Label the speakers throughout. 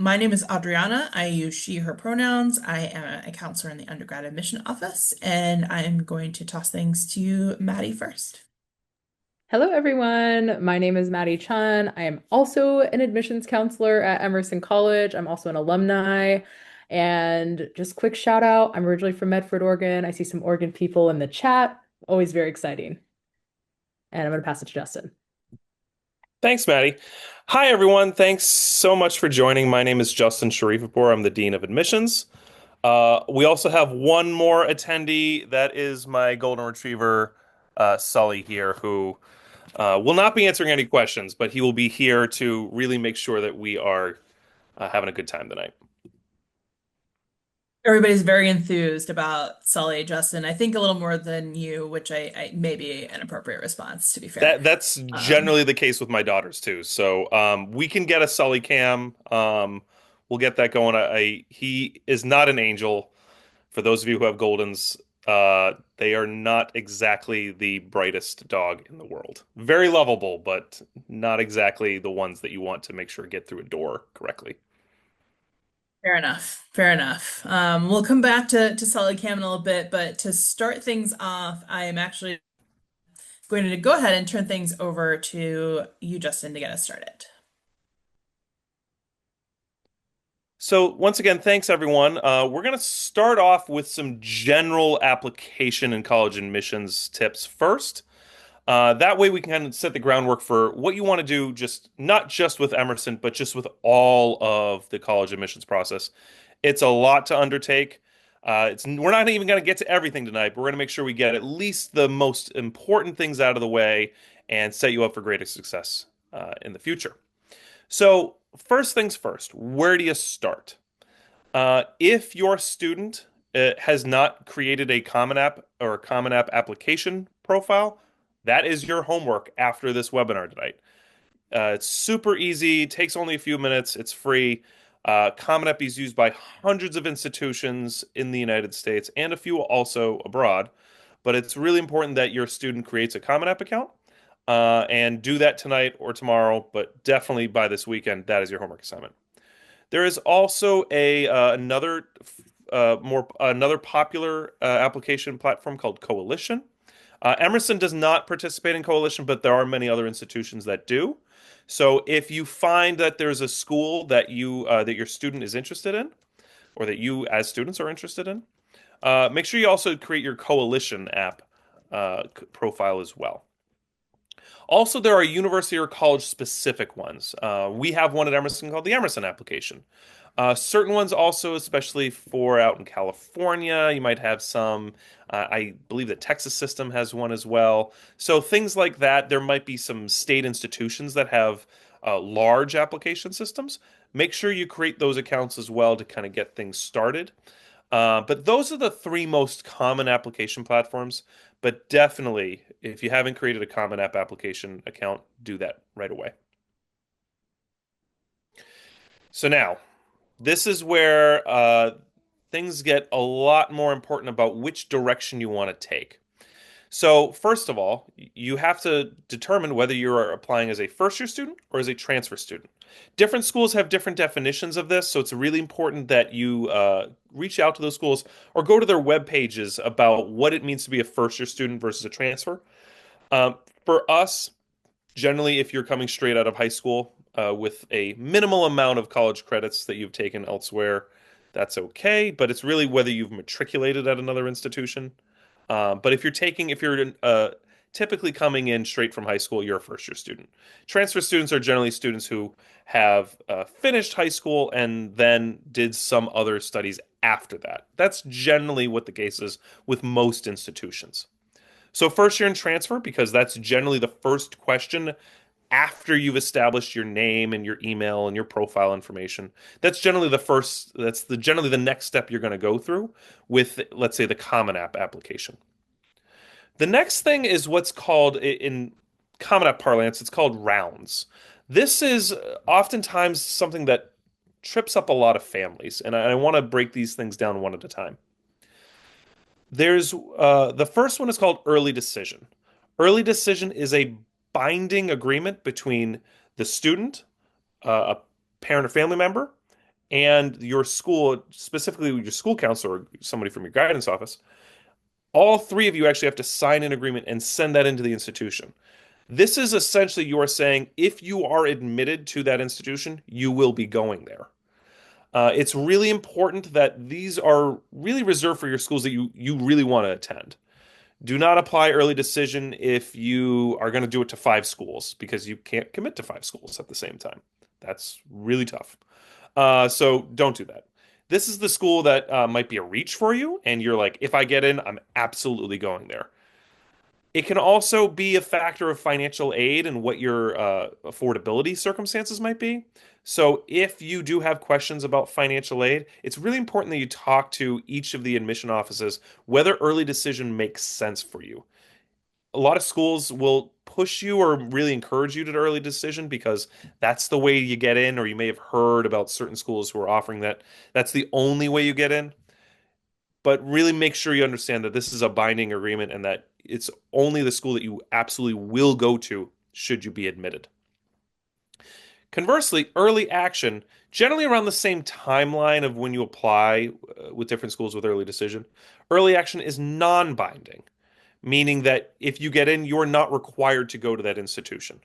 Speaker 1: My name is Adriana. I use she, her pronouns. I am a counselor in the undergrad admission office, and I'm going to toss things to you, Maddie, first.
Speaker 2: Hello, everyone. My name is Maddie Chun. I am also an admissions counselor at Emerson College. I'm also an alumni. And just quick shout out, I'm originally from Medford, Oregon. I see some Oregon people in the chat. Always very exciting. And I'm going to pass it to Justin.
Speaker 3: Thanks, Maddie. Hi, everyone. Thanks so much for joining. My name is Justin Sharifapur. I'm the Dean of Admissions. We also have one more attendee. That is my Golden Retriever, Sully here, who will not be answering any questions, but he will be here to really make sure that we are having a good time tonight.
Speaker 1: Everybody's very enthused about Sully, Justin. I think a little more than you, which I may be an appropriate response, to be fair.
Speaker 3: That's
Speaker 1: Um,
Speaker 3: generally the case with my daughters too. So we can get a Sully cam. We'll get that going. He is not an angel. For those of you who have Goldens, they are not exactly the brightest dog in the world. Very lovable, but not exactly the ones that you want to make sure get through a door correctly.
Speaker 1: Fair enough. Fair enough. We'll come back to Sully Cam in a little bit, but to start things off, I am actually going to go ahead and turn things over to you, Justin, to get us started.
Speaker 3: So once again, thanks everyone. We're going to start off with some general application and college admissions tips first. That way we can kind of set the groundwork for what you want to do, just not just with Emerson, but just with all of the college admissions process. It's a lot to undertake. We're not even going to get to everything tonight, but we're going to make sure we get at least the most important things out of the way and set you up for greater success in the future. So, first things first, where do you start? If your student has not created a Common App or a Common App application profile, that is your homework after this webinar tonight. It's super easy, takes only a few minutes, it's free. Common App is used by hundreds of institutions in the United States and a few also abroad. But it's really important that your student creates a Common App account and do that tonight or tomorrow, but definitely by this weekend. That is your homework assignment. There is also a another popular application platform called Coalition. Emerson does not participate in Coalition, but there are many other institutions that do. So if you find that there's a school that your student is interested in, or that you as students are interested in, make sure you also create your Coalition app profile as well. Also, there are university or college specific ones. We have one at Emerson called the Emerson application. Certain ones also, especially for out in California, you might have some. I believe the Texas system has one as well. So things like that, there might be some state institutions that have large application systems. Make sure you create those accounts as well to kind of get things started. But those are the three most common application platforms. But definitely, if you haven't created a Common App application account, do that right away. So now, this is where things get a lot more important about which direction you want to take. So, first of all, you have to determine whether you are applying as a first year student or as a transfer student. Different schools have different definitions of this, so it's really important that you reach out to those schools or go to their web pages about what it means to be a first year student versus a transfer. Um, for us, generally, if you're coming straight out of high school with a minimal amount of college credits that you've taken elsewhere, that's okay, but it's really whether you've matriculated at another institution. But if you're typically coming in straight from high school, you're a first year student. Transfer students are generally students who have finished high school and then did some other studies after that. That's generally what the case is with most institutions. So first year in transfer, because that's generally the first question after you've established your name and your email and your profile information. That's generally the next step you're going to go through with, let's say, the Common App application. The next thing is what's called in Common App parlance, it's called rounds. This is oftentimes something that trips up a lot of families, and I want to break these things down one at a time. There's the first one is called early decision. Early decision is a binding agreement between the student, a parent or family member, and your school, specifically your school counselor or somebody from your guidance office, all three of you actually have to sign an agreement and send that into the institution. This is essentially you are saying if you are admitted to that institution, you will be going there. It's really important that these are really reserved for your schools that you really want to attend. Do not apply early decision if you are going to do it to five schools because you can't commit to five schools at the same time. That's really tough. So don't do that. This is the school that might be a reach for you, and you're like, if I get in, I'm absolutely going there. It can also be a factor of financial aid and what your affordability circumstances might be. So, if you do have questions about financial aid, it's really important that you talk to each of the admission offices whether early decision makes sense for you. A lot of schools will push you or really encourage you to early decision because that's the way you get in, or you may have heard about certain schools who are offering that. That's the only way you get in. But really make sure you understand that this is a binding agreement and that it's only the school that you absolutely will go to should you be admitted. Conversely, early action, generally around the same timeline of when you apply with different schools with early decision, early action is non-binding, meaning that if you get in, you're not required to go to that institution.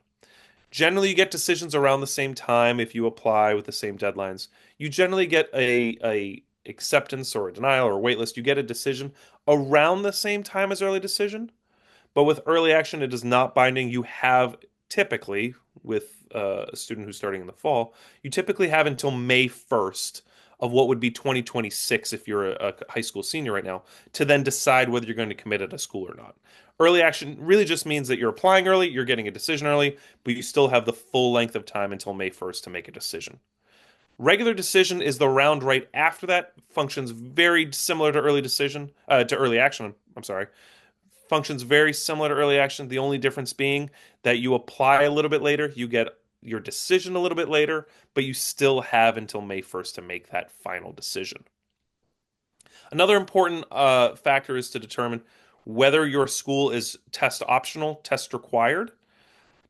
Speaker 3: Generally, you get decisions around the same time if you apply with the same deadlines. You generally get a acceptance or a denial or a wait list. You get a decision around the same time as early decision. But with early action, it is not binding. You have typically, with a student who's starting in the fall, you typically have until May 1st of what would be 2026 if you're a high school senior right now to then decide whether you're going to commit at a school or not. Early action really just means that you're applying early, you're getting a decision early, but you still have the full length of time until May 1st to make a decision. Regular decision is the round right after that, functions very similar to early action, I'm sorry. Functions very similar to early action, the only difference being that you apply a little bit later, you get your decision a little bit later, but you still have until May 1st to make that final decision. Another important factor is to determine whether your school is test optional, test required.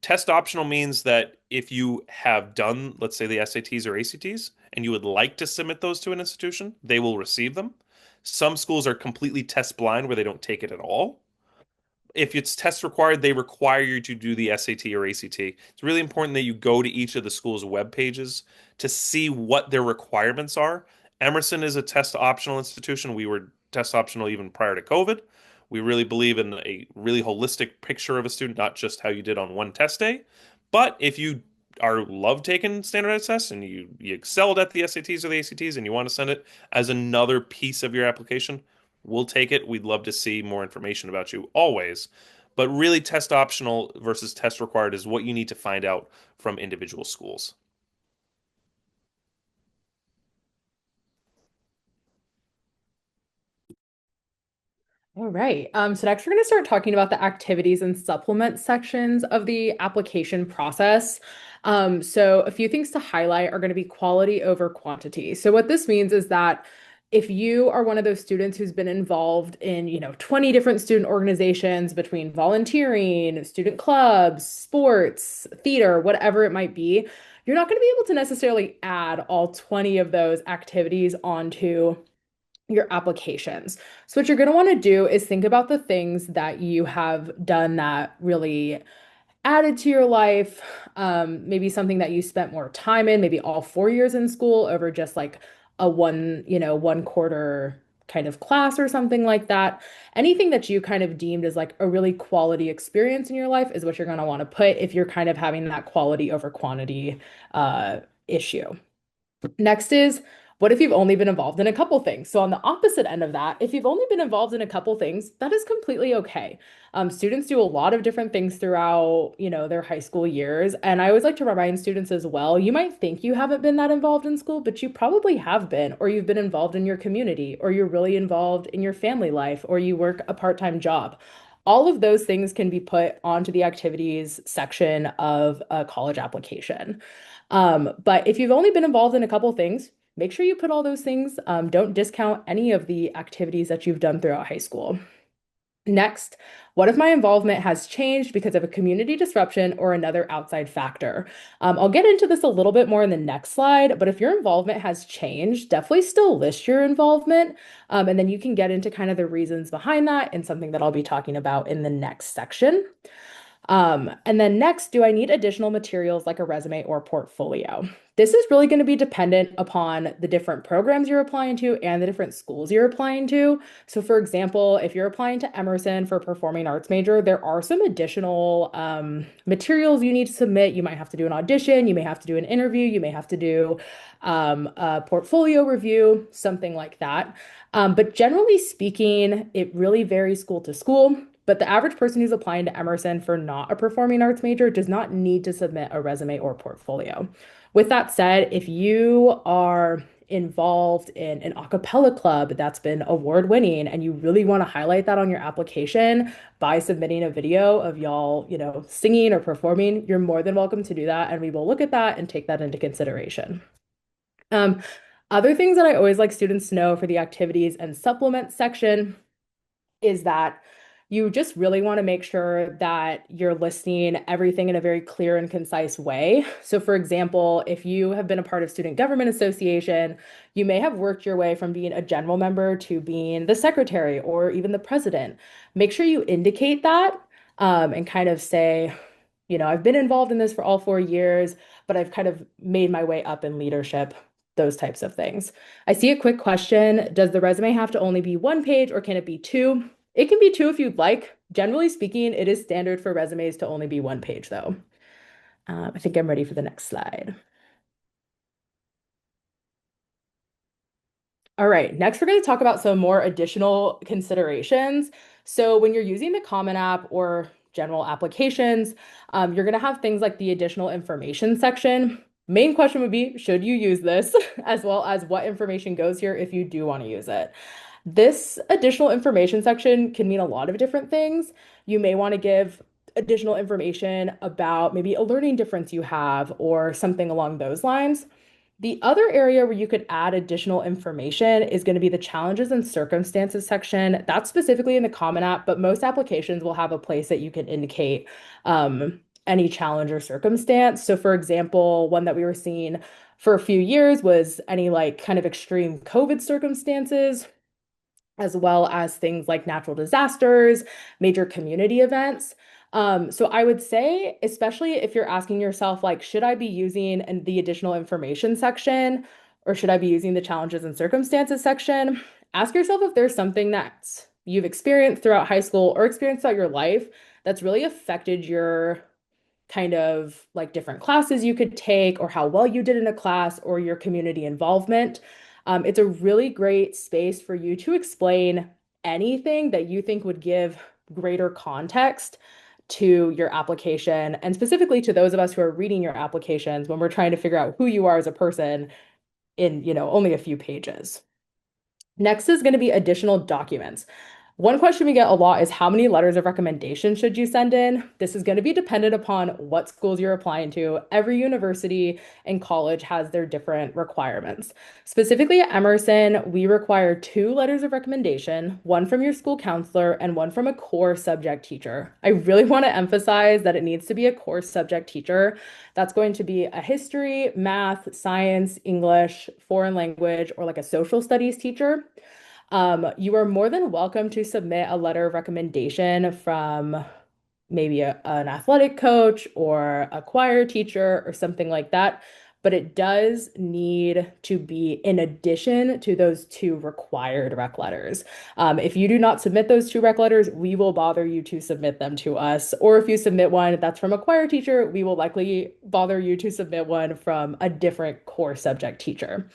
Speaker 3: Test optional means that if you have done, let's say, the SATs or ACTs, and you would like to submit those to an institution, they will receive them. Some schools are completely test blind where they don't take it at all. If it's test required, they require you to do the SAT or ACT. It's really important that you go to each of the school's web pages to see what their requirements are. Emerson is a test optional institution. We were test optional even prior to COVID. We really believe in a really holistic picture of a student, not just how you did on one test day. But if you are love taking standardized tests and you excelled at the SATs or the ACTs and you want to send it as another piece of your application, we'll take it. We'd love to see more information about you always. But really, test optional versus test required is what you need to find out from individual schools.
Speaker 2: All right. So next we're going to start talking about the activities and supplement sections of the application process. So a few things to highlight are going to be quality over quantity. So what this means is that if you are one of those students who's been involved in, 20 different student organizations between volunteering, student clubs, sports, theater, whatever it might be, you're not going to be able to necessarily add all 20 of those activities onto your applications. So what you're going to want to do is think about the things that you have done that really added to your life, maybe something that you spent more time in, maybe all 4 years in school over just like a one quarter kind of class or something like that. Anything that you kind of deemed as like a really quality experience in your life is what you're going to want to put if you're kind of having that quality over quantity issue. Next is, what if you've only been involved in a couple things? So on the opposite end of that, if you've only been involved in a couple things, that is completely okay. Students do a lot of different things throughout, their high school years. And I always like to remind students as well, you might think you haven't been that involved in school, but you probably have been, or you've been involved in your community, or you're really involved in your family life, or you work a part-time job. All of those things can be put onto the activities section of a college application. But if you've only been involved in a couple things, make sure you put all those things. Don't discount any of the activities that you've done throughout high school. Next, what if my involvement has changed because of a community disruption or another outside factor? I'll get into this a little bit more in the next slide, but if your involvement has changed, definitely still list your involvement. And then you can get into kind of the reasons behind that and something that I'll be talking about in the next section. And then next, do I need additional materials like a resume or portfolio? This is really going to be dependent upon the different programs you're applying to and the different schools you're applying to. So, for example, if you're applying to Emerson for a performing arts major, there are some additional materials you need to submit. You might have to do an audition, you may have to do an interview, you may have to do a portfolio review, something like that. But generally speaking, it really varies school to school. But the average person who's applying to Emerson for not a performing arts major does not need to submit a resume or portfolio. With that said, if you are involved in an a cappella club that's been award winning and you really want to highlight that on your application by submitting a video of y'all, singing or performing, you're more than welcome to do that. And we will look at that and take that into consideration. Um, Other things that I always like students to know for the activities and supplements section is that you just really want to make sure that you're listing everything in a very clear and concise way. So, for example, if you have been a part of Student Government Association, you may have worked your way from being a general member to being the secretary or even the president. Make sure you indicate that and kind of say, I've been involved in this for all 4 years, but I've kind of made my way up in leadership, those types of things. I see a quick question. Does the resume have to only be 1 page or can it be two? It can be two if you'd like. Generally speaking, it is standard for resumes to only be 1 page, though. I think I'm ready for the next slide. All right, next we're going to talk about some more additional considerations. So when you're using the Common App or general applications, you're going to have things like the additional information section. Main question would be, should you use this, as well as what information goes here if you do want to use it? This additional information section can mean a lot of different things. You may want to give additional information about maybe a learning difference you have or something along those lines. The other area where you could add additional information is going to be the challenges and circumstances section. That's specifically in the Common App, but most applications will have a place that you can indicate any challenge or circumstance. So, for example, one that we were seeing for a few years was any like kind of extreme COVID circumstances, as well as things like natural disasters, major community events. So I would say, especially if you're asking yourself, like, should I be using the additional information section or should I be using the challenges and circumstances section? Ask yourself if there's something that you've experienced throughout high school or experienced throughout your life that's really affected your kind of like different classes you could take or how well you did in a class or your community involvement. It's a really great space for you to explain anything that you think would give greater context to your application, and specifically to those of us who are reading your applications when we're trying to figure out who you are as a person in, only a few pages. Next is going to be additional documents. One question we get a lot is how many letters of recommendation should you send in? This is going to be dependent upon what schools you're applying to. Every university and college has their different requirements. Specifically at Emerson, we require 2 letters of recommendation, one from your school counselor and one from a core subject teacher. I really want to emphasize that it needs to be a core subject teacher. That's going to be a history, math, science, English, foreign language, or like a social studies teacher. You are more than welcome to submit a letter of recommendation from maybe an athletic coach or a choir teacher or something like that, but it does need to be in addition to those 2 required rec letters. If you do not submit those 2 rec letters, we will bother you to submit them to us. Or if you submit one that's from a choir teacher, we will likely bother you to submit one from a different core subject teacher.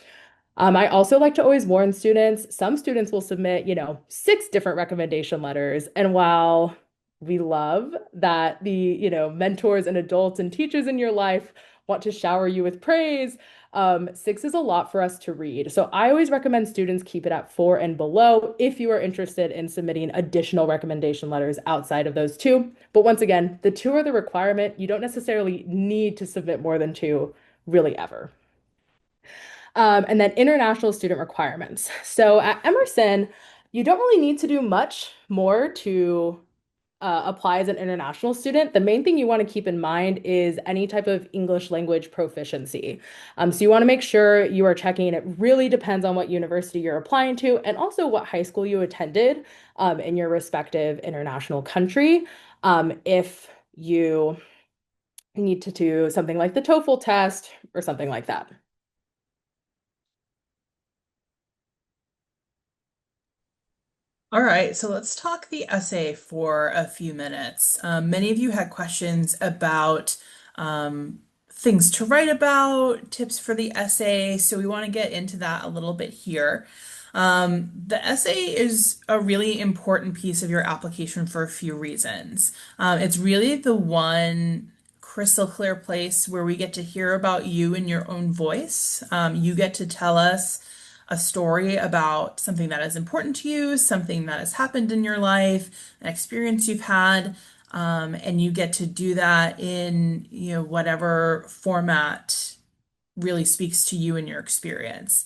Speaker 2: I also like to always warn students, some students will submit, 6 different recommendation letters. And while we love that the, mentors and adults and teachers in your life want to shower you with praise, 6 is a lot for us to read. So I always recommend students keep it at 4 and below if you are interested in submitting additional recommendation letters outside of those 2. But once again, the 2 are the requirement. You don't necessarily need to submit more than 2, really ever. And then international student requirements. So at Emerson, you don't really need to do much more to apply as an international student, the main thing you want to keep in mind is any type of English language proficiency. So you want to make sure you are checking. It really depends on what university you're applying to and also what high school you attended in your respective international country. If you need to do something like the TOEFL test or something like that.
Speaker 1: All right, so let's talk the essay for a few minutes. Many of you had questions about things to write about, tips for the essay, so we want to get into that a little bit here. The essay is a really important piece of your application for a few reasons. It's really the one crystal clear place where we get to hear about you in your own voice. You get to tell us a story about something that is important to you, something that has happened in your life, an experience you've had, and you get to do that in, whatever format really speaks to you and your experience.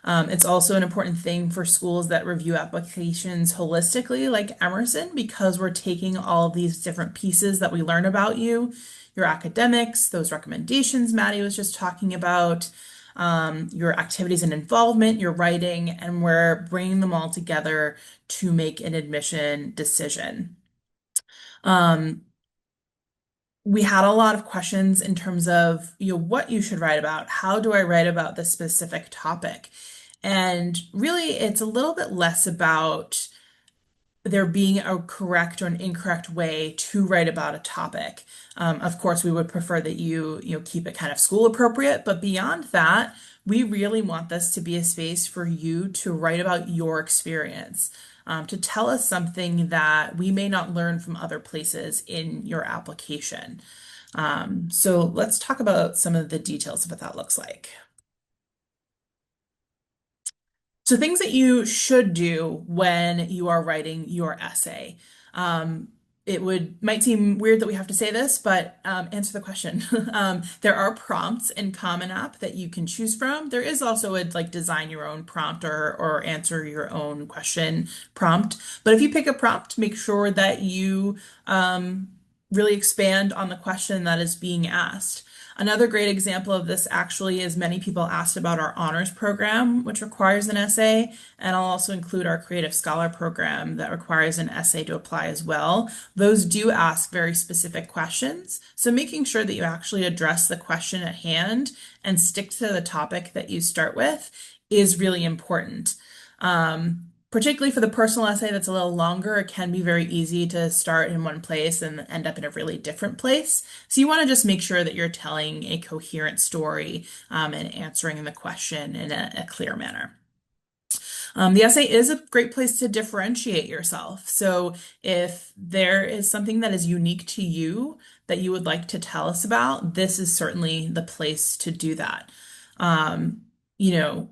Speaker 1: It's also an important thing for schools that review applications holistically, like Emerson, because we're taking all of these different pieces that we learn about you, your academics, those recommendations Maddie was just talking about, your activities and involvement, your writing, and we're bringing them all together to make an admission decision. Um, we had a lot of questions in terms of, what you should write about. How do I write about this specific topic? And really, it's a little bit less about there being a correct or an incorrect way to write about a topic. Of course, we would prefer that you keep it kind of school appropriate, but beyond that, we really want this to be a space for you to write about your experience, to tell us something that we may not learn from other places in your application. So let's talk about some of the details of what that looks like. So things that you should do when you are writing your essay. Um, it might seem weird that we have to say this, but answer the question. There are prompts in Common App that you can choose from. There is also a like design your own prompt or answer your own question prompt. But if you pick a prompt, make sure that you really expand on the question that is being asked. Another great example of this actually is many people asked about our honors program, which requires an essay, and I'll also include our Creative Scholar program that requires an essay to apply as well. Those do ask very specific questions, so making sure that you actually address the question at hand and stick to the topic that you start with is really important. Particularly for the personal essay that's a little longer, it can be very easy to start in one place and end up in a really different place. So you want to just make sure that you're telling a coherent story and answering the question in a clear manner. The essay is a great place to differentiate yourself. So if there is something that is unique to you that you would like to tell us about, this is certainly the place to do that. Um, you know,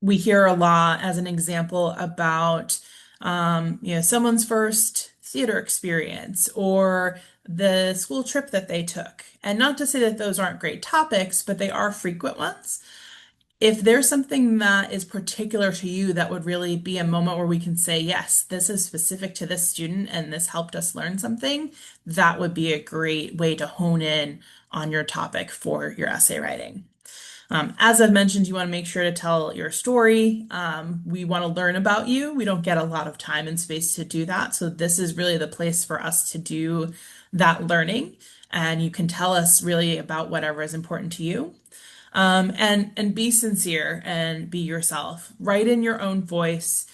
Speaker 1: we hear a lot as an example about someone's first theater experience or the school trip that they took. And not to say that those aren't great topics, but they are frequent ones. If there's something that is particular to you that would really be a moment where we can say, yes, this is specific to this student and this helped us learn something, that would be a great way to hone in on your topic for your essay writing. As I've mentioned, you want to make sure to tell your story. We want to learn about you. We don't get a lot of time and space to do that. So this is really the place for us to do that learning. And you can tell us really about whatever is important to you. And be sincere and be yourself. Write in your own voice.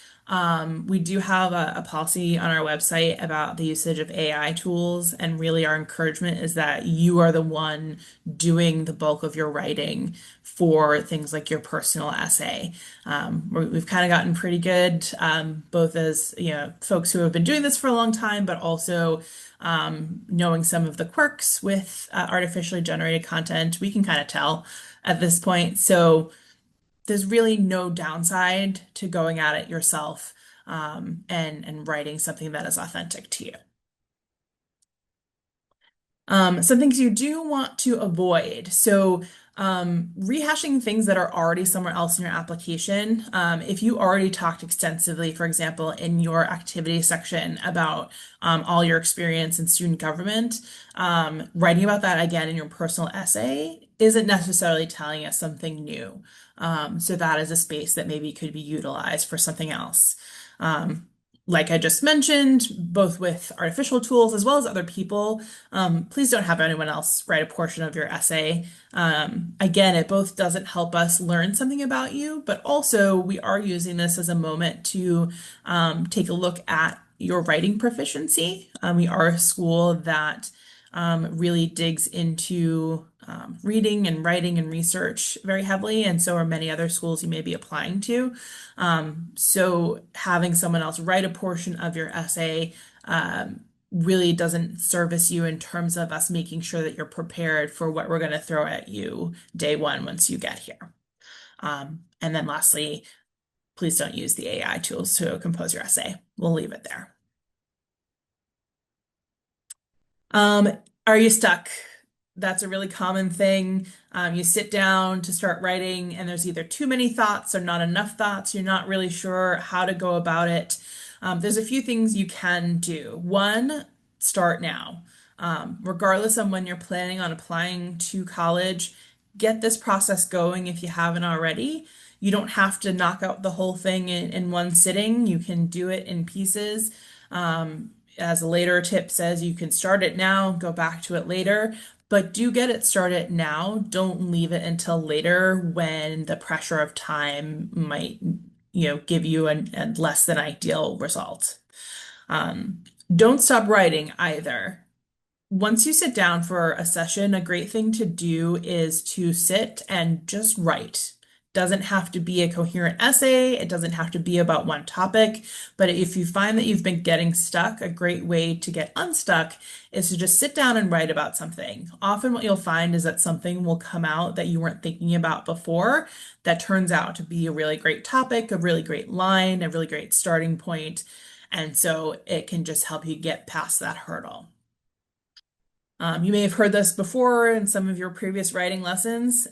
Speaker 1: We do have a policy on our website about the usage of AI tools, and really our encouragement is that you are the one doing the bulk of your writing for things like your personal essay. We've kind of gotten pretty good, both as folks who have been doing this for a long time, but also knowing some of the quirks with artificially generated content. We can kind of tell at this point. So there's really no downside to going at it yourself and writing something that is authentic to you. Some things you do want to avoid. So Rehashing things that are already somewhere else in your application. If you already talked extensively, for example, in your activity section about all your experience in student government, writing about that again in your personal essay isn't necessarily telling us something new. So that is a space that maybe could be utilized for something else. Um, like I just mentioned, both with artificial tools as well as other people, please don't have anyone else write a portion of your essay. Again, it both doesn't help us learn something about you, but also we are using this as a moment to take a look at your writing proficiency. We are a school that really digs into reading and writing and research very heavily, and so are many other schools you may be applying to. So having someone else write a portion of your essay really doesn't service you in terms of us making sure that you're prepared for what we're going to throw at you day one once you get here. And then lastly, please don't use the AI tools to compose your essay. We'll leave it there. Um, are you stuck? That's a really common thing. You sit down to start writing, and there's either too many thoughts or not enough thoughts. You're not really sure how to go about it. There's a few things you can do. One, start now. Regardless of when you're planning on applying to college, get this process going if you haven't already. You don't have to knock out the whole thing in one sitting. You can do it in pieces. As a later tip says, you can start it now, go back to it later, but do get it started now. Don't leave it until later when the pressure of time might, give you a less than ideal result. Don't stop writing either. Once you sit down for a session, a great thing to do is to sit and just write. Doesn't have to be a coherent essay. It doesn't have to be about one topic. But if you find that you've been getting stuck, a great way to get unstuck is to just sit down and write about something. Often what you'll find is that something will come out that you weren't thinking about before that turns out to be a really great topic, a really great line, a really great starting point. And so it can just help you get past that hurdle. You may have heard this before in some of your previous writing lessons.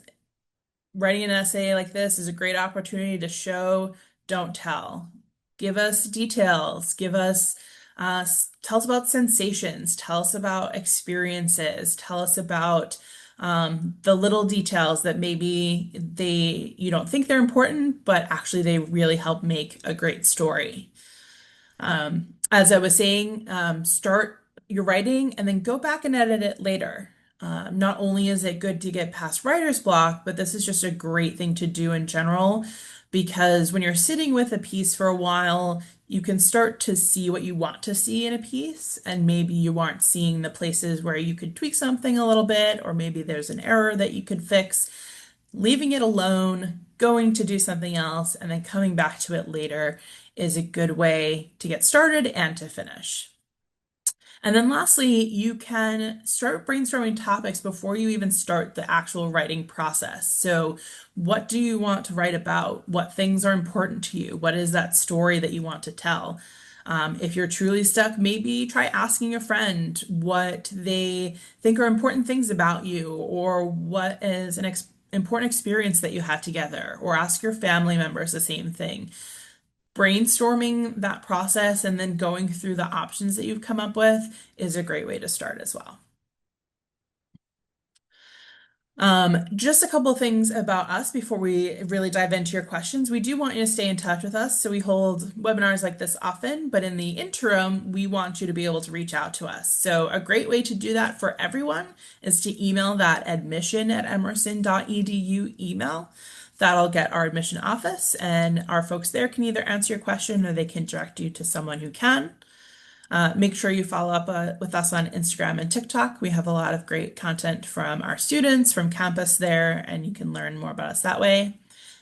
Speaker 1: Writing an essay like this is a great opportunity to show, don't tell. Give us details. Tell us about sensations. Tell us about experiences. Tell us about the little details that maybe you don't think they're important, but actually they really help make a great story. As I was saying, start your writing and then go back and edit it later. Not only is it good to get past writer's block, but this is just a great thing to do in general because when you're sitting with a piece for a while, you can start to see what you want to see in a piece, and maybe you aren't seeing the places where you could tweak something a little bit, or maybe there's an error that you could fix. Leaving it alone, going to do something else, and then coming back to it later is a good way to get started and to finish. And then lastly, you can start brainstorming topics before you even start the actual writing process. So what do you want to write about? What things are important to you? What is that story that you want to tell? If you're truly stuck, maybe try asking a friend what they think are important things about you, or what is an important experience that you had together, or ask your family members the same thing. Brainstorming that process and then going through the options that you've come up with is a great way to start as well. Just a couple of things about us before we really dive into your questions. We do want you to stay in touch with us, so we hold webinars like this often, but in the interim, we want you to be able to reach out to us. So a great way to do that for everyone is to email that admission@emerson.edu email. That'll get our admission office, and our folks there can either answer your question or they can direct you to someone who can. Make sure you follow up with us on Instagram and TikTok. We have a lot of great content from our students from campus there, and you can learn more about us that way.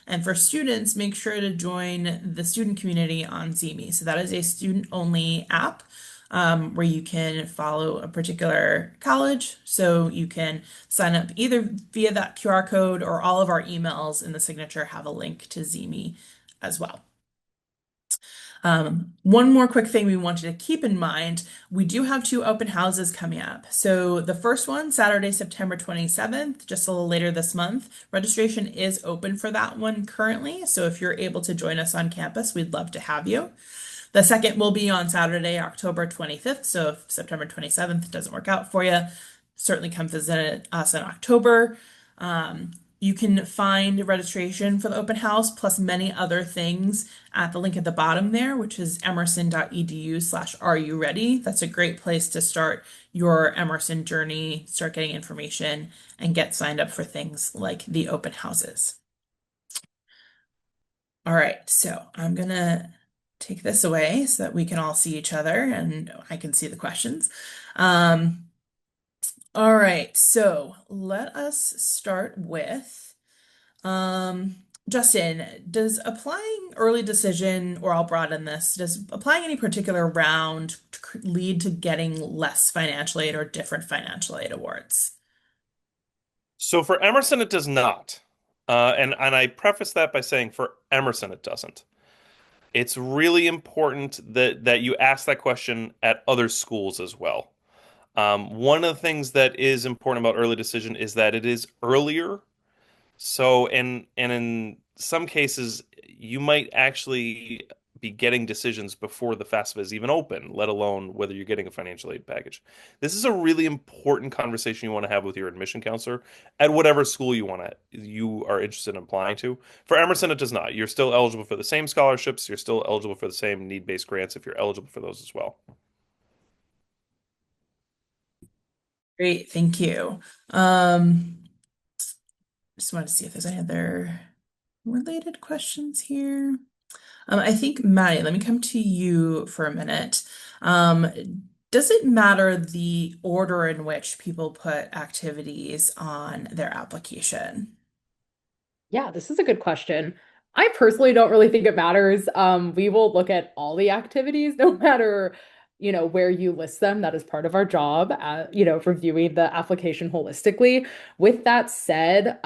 Speaker 1: And for students, make sure to join the student community on Zemi. So that is a student-only app where you can follow a particular college. So you can sign up either via that QR code, or all of our emails in the signature have a link to Zemi as well. One more quick thing we want you to keep in mind, we do have two open houses coming up. So the first one, Saturday, September 27th, just a little later this month. Registration is open for that one currently. So if you're able to join us on campus, we'd love to have you. The second will be on Saturday, October 25th. So if September 27th doesn't work out for you, certainly come visit us in October. You can find registration for the open house plus many other things at the link at the bottom there, which is emerson.edu/are you ready. That's a great place to start your Emerson journey, start getting information, and get signed up for things like the open houses. All right, so I'm gonna take this away so that we can all see each other and I can see the questions. All right, so let us start with Justin, does applying early decision, or I'll broaden this, does applying any particular round lead to getting less financial aid or different financial aid awards?
Speaker 3: So for Emerson, it does not. And I preface that by saying for Emerson, it doesn't. It's really important that you ask that question at other schools as well. One of the things that is important about early decision is that it is earlier. So, and in some cases, you might actually be getting decisions before the FAFSA is even open, let alone whether you're getting a financial aid package. This is a really important conversation you want to have with your admission counselor at whatever school you are interested in applying to. For Emerson, it does not. You're still eligible for the same scholarships. You're still eligible for the same need-based grants if you're eligible for those as well.
Speaker 1: Great, thank you. Just wanted to see if there's any other related questions here. I think, Maddie, let me come to you for a minute. Does it matter the order in which people put activities on their application?
Speaker 2: Yeah, this is a good question. I personally don't really think it matters. We will look at all the activities, no matter, where you list them. That is part of our job, reviewing the application holistically. With that said,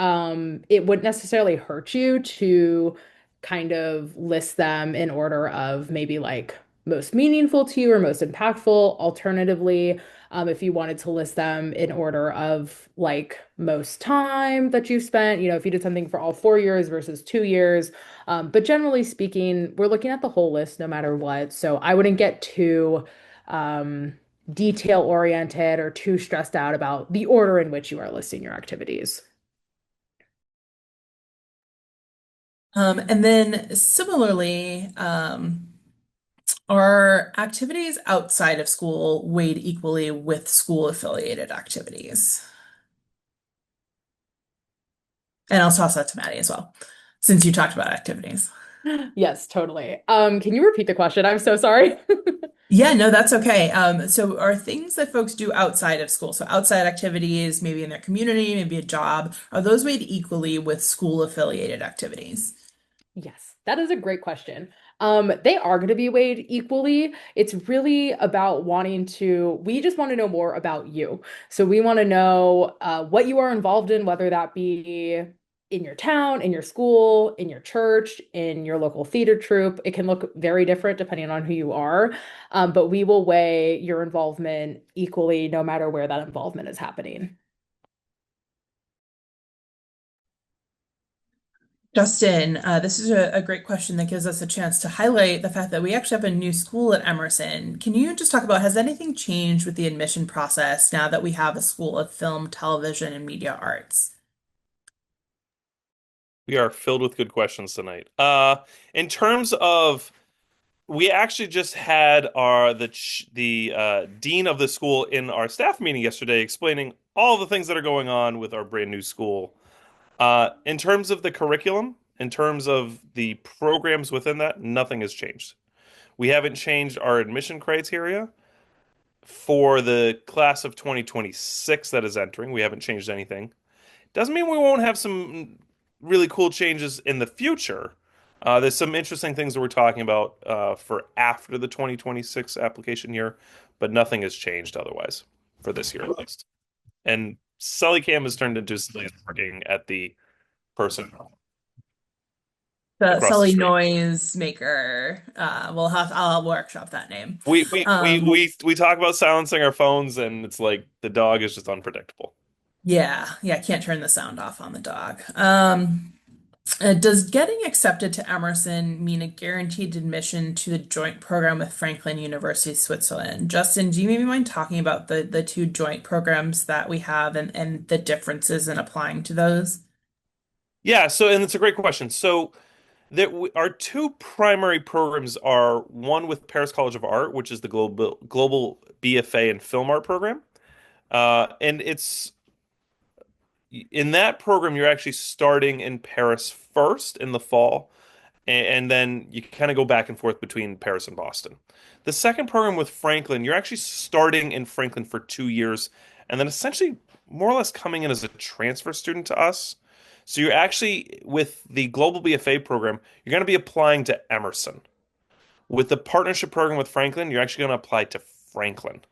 Speaker 2: it wouldn't necessarily hurt you to kind of list them in order of maybe like most meaningful to you or most impactful. Alternatively, if you wanted to list them in order of like most time that you spent, if you did something for all 4 years versus 2 years. But generally speaking, we're looking at the whole list no matter what. So I wouldn't get too um, detail oriented or too stressed out about the order in which you are listing your activities.
Speaker 1: And then similarly, are activities outside of school weighed equally with school affiliated activities? And I'll toss that to Maddie as well, since you talked about activities.
Speaker 2: Yes, totally. Can you repeat the question? I'm so sorry.
Speaker 1: Yeah, no, that's okay. So are things that folks do outside of school, so outside activities, maybe in their community, maybe a job, are those weighed equally with school affiliated activities?
Speaker 2: Yes, that is a great question. They are going to be weighed equally. It's really about we just want to know more about you. So we want to know what you are involved in, whether that be in your town, in your school, in your church, in your local theater troupe. It can look very different depending on who you are, but we will weigh your involvement equally no matter where that involvement is happening.
Speaker 1: Justin, this is a great question that gives us a chance to highlight the fact that we actually have a new school at Emerson. Can you just talk about, has anything changed with the admission process now that we have a School of Film, Television, and Media Arts?
Speaker 3: We are filled with good questions tonight. In terms of, we actually just had the dean of the school in our staff meeting yesterday, explaining all the things that are going on with our brand new school. In terms of the curriculum, in terms of the programs within that, nothing has changed. We haven't changed our admission criteria for the class of 2026 that is entering. We haven't changed anything. Doesn't mean we won't have some really cool changes in the future. There's some interesting things that we're talking about for after the 2026 application year, but nothing has changed otherwise for this year at least. And Sully Cam has turned into Sully working at the person.
Speaker 1: The
Speaker 3: across the
Speaker 1: Sully
Speaker 3: street.
Speaker 1: Noise Maker. I'll workshop that name.
Speaker 3: We talk about silencing our phones, and it's like the dog is just unpredictable.
Speaker 1: Yeah, yeah, can't turn the sound off on the dog. Does getting accepted to Emerson mean a guaranteed admission to the joint program with Franklin University, Switzerland? Justin, do you maybe mind talking about the two joint programs that we have and the differences in applying to those?
Speaker 3: Yeah, so and it's a great question. So our two primary programs are one with Paris College of Art, which is the global BFA and Film Art program, and it's in that program you're actually starting in Paris first in the fall, and then you kind of go back and forth between Paris and Boston. The second program with Franklin, you're actually starting in Franklin for 2 years, and then essentially more or less coming in as a transfer student to us. So you're actually with the Global BFA program, you're going to be applying to Emerson. With the partnership program with Franklin, you're actually going to apply to Franklin.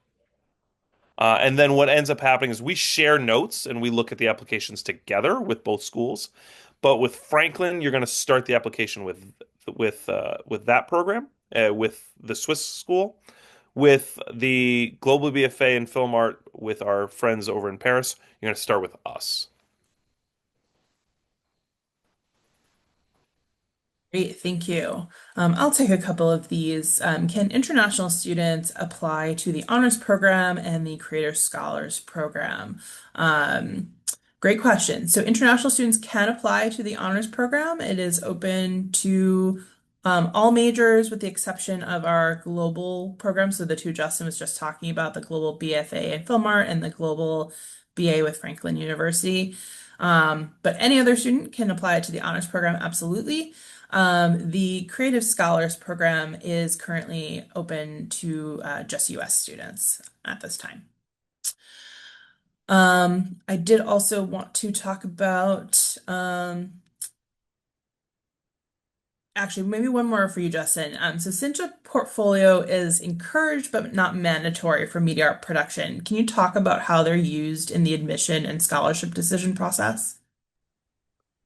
Speaker 3: And then what ends up happening is we share notes and we look at the applications together with both schools. But with Franklin, you're going to start the application with that program with the Swiss school. With the Global BFA and Film Art with our friends over in Paris, you're going to start with us.
Speaker 1: Great, thank you. I'll take a couple of these. Can international students apply to the honors program and the Creative Scholars program? Um, Great question. So international students can apply to the honors program. It is open to all majors with the exception of our global program. So the two Justin was just talking about, the global BFA in Film Art and the global BA with Franklin University. But any other student can apply to the honors program, absolutely. The Creative Scholars program is currently open to just US students at this time. I did also want to talk about, actually, maybe one more for you, Justin. So since a portfolio is encouraged but not mandatory for media art production, can you talk about how they're used in the admission and scholarship decision process?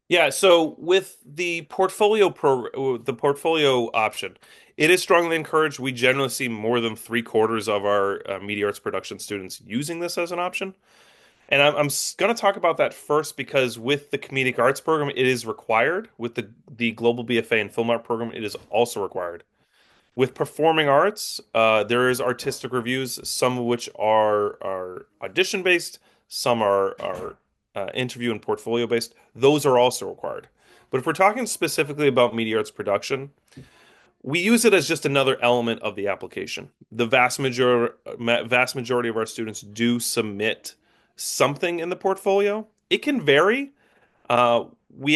Speaker 3: Yeah, so with the portfolio option, it is strongly encouraged. We generally see more than three-quarters of our media arts production students using this as an option. And I'm going to talk about that first because with the comedic arts program, it is required. With the Global BFA and Film Art program, it is also required. With performing arts, there is artistic reviews, some of which are audition based, some are interview and portfolio based. Those are also required. But if we're talking specifically about media arts production, we use it as just another element of the application. The vast majority of our students do submit something in the portfolio. It can vary. We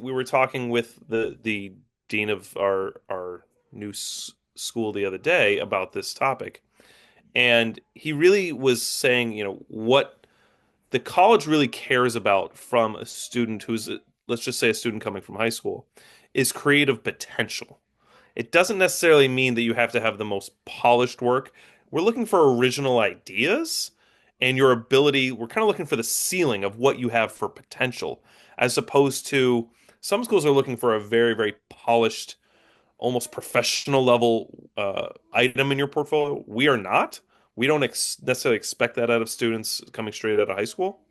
Speaker 3: were talking with the dean of our new school the other day about this topic, and he really was saying, what the college really cares about from a student who's, let's just say, a student coming from high school, is creative potential. It doesn't necessarily mean that you have to have the most polished work. We're looking for original ideas and your ability. We're kind of looking for the ceiling of what you have for potential, as opposed to some schools are looking for a very, very polished, almost professional level item in your portfolio. We are not. We don't necessarily expect that out of students coming straight out of high school.